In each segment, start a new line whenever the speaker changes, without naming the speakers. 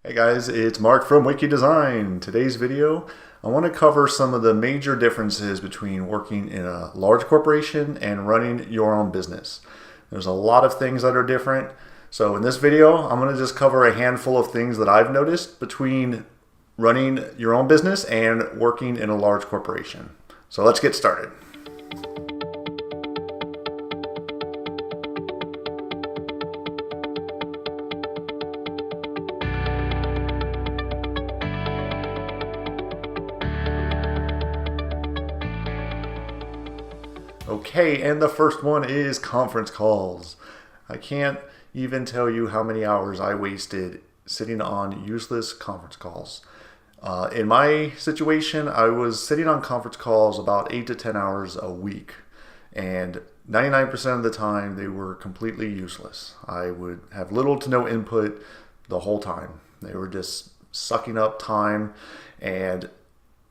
Hey guys, it's Mark from Wiki Design. Today's video, I want to cover some of the major differences between working in a large corporation and running your own business. There's a lot of things that are different. So in this video, I'm going to just cover a handful of things that I've noticed between running your own business and working in a large corporation. So let's get started. Okay, and the first one is conference calls. I can't even tell you how many hours I wasted sitting on useless conference calls. In my situation, I was sitting on conference calls about 8 to 10 hours a week, and 99% of the time they were completely useless. I would have little to no input the whole time. They were just sucking up time, and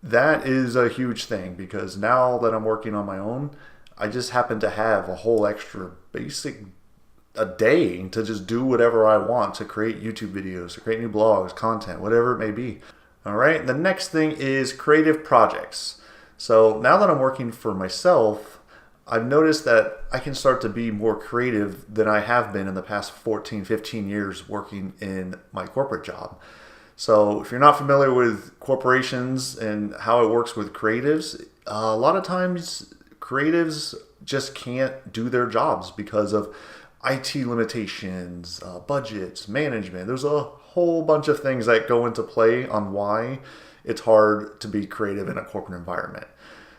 that is a huge thing because now that I'm working on my own, I just happen to have a whole extra a day to just do whatever I want, to create YouTube videos, to create new blogs, content, whatever it may be. All right, the next thing is creative projects. So now that I'm working for myself, I've noticed that I can start to be more creative than I have been in the past 14, 15 years working in my corporate job. So if you're not familiar with corporations and how it works with creatives, a lot of times creatives just can't do their jobs because of IT limitations, budgets, management. There's a whole bunch of things that go into play on why it's hard to be creative in a corporate environment.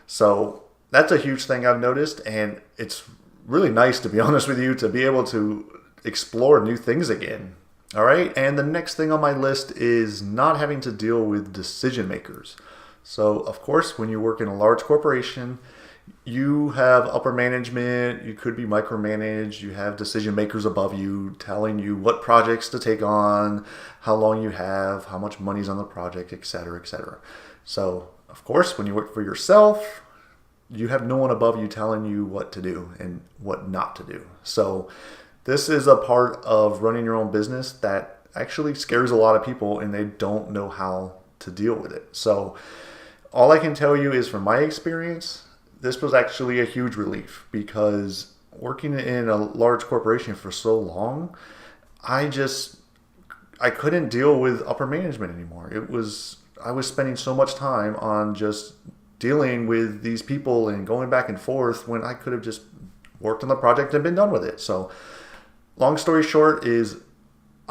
So that's a huge thing I've noticed, and it's really nice, to be honest with you, to be able to explore new things again. All right, and the next thing on my list is not having to deal with decision makers. So of course, when you work in a large corporation, you have upper management, you could be micromanaged, you have decision makers above you telling you what projects to take on, how long you have, how much money's on the project, etc., etc. So, of course, when you work for yourself, you have no one above you telling you what to do and what not to do. So, this is a part of running your own business that actually scares a lot of people, and they don't know how to deal with it. So, all I can tell you is from my experience, this was actually a huge relief, because working in a large corporation for so long, I couldn't deal with upper management anymore. I was spending so much time on just dealing with these people and going back and forth when I could have just worked on the project and been done with it. So long story short is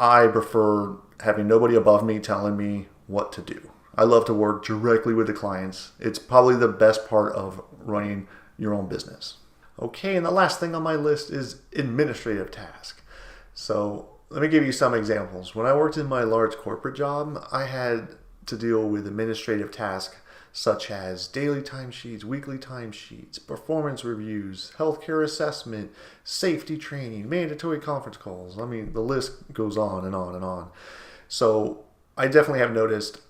I prefer having nobody above me telling me what to do. I love to work directly with the clients. It's probably the best part of running your own business. Okay, and the last thing on my list is administrative tasks. So let me give you some examples. When I worked in my large corporate job, I had to deal with administrative tasks such as daily timesheets, weekly timesheets, performance reviews, healthcare assessment, safety training, mandatory conference calls. I mean, the list goes on and on and on. So I definitely have noticed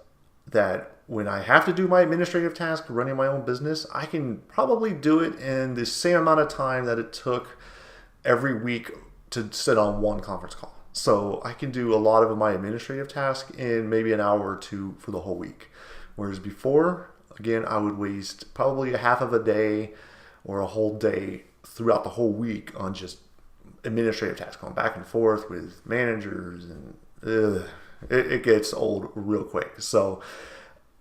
that when I have to do my administrative task running my own business, I can probably do it in the same amount of time that it took every week to sit on one conference call. So I can do a lot of my administrative tasks in maybe an hour or two for the whole week. Whereas before, again, I would waste probably a half of a day or a whole day throughout the whole week on just administrative tasks, going back and forth with managers, and it gets old real quick. So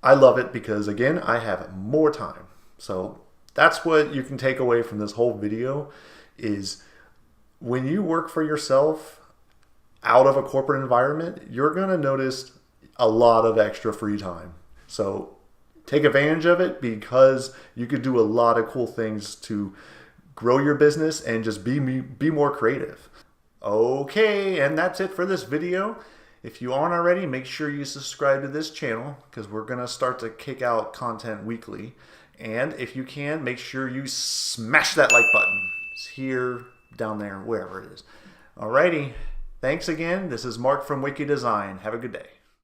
I love it because, again, I have more time. So that's what you can take away from this whole video is when you work for yourself out of a corporate environment, you're going to notice a lot of extra free time. So take advantage of it, because you could do a lot of cool things to grow your business and just be more creative. Okay, and that's it for this video. If you aren't already, make sure you subscribe to this channel, because we're going to start to kick out content weekly. And if you can, make sure you smash that like button. It's here, down there, wherever it is. Alrighty, thanks again. This is Mark from Wiki Design. Have a good day.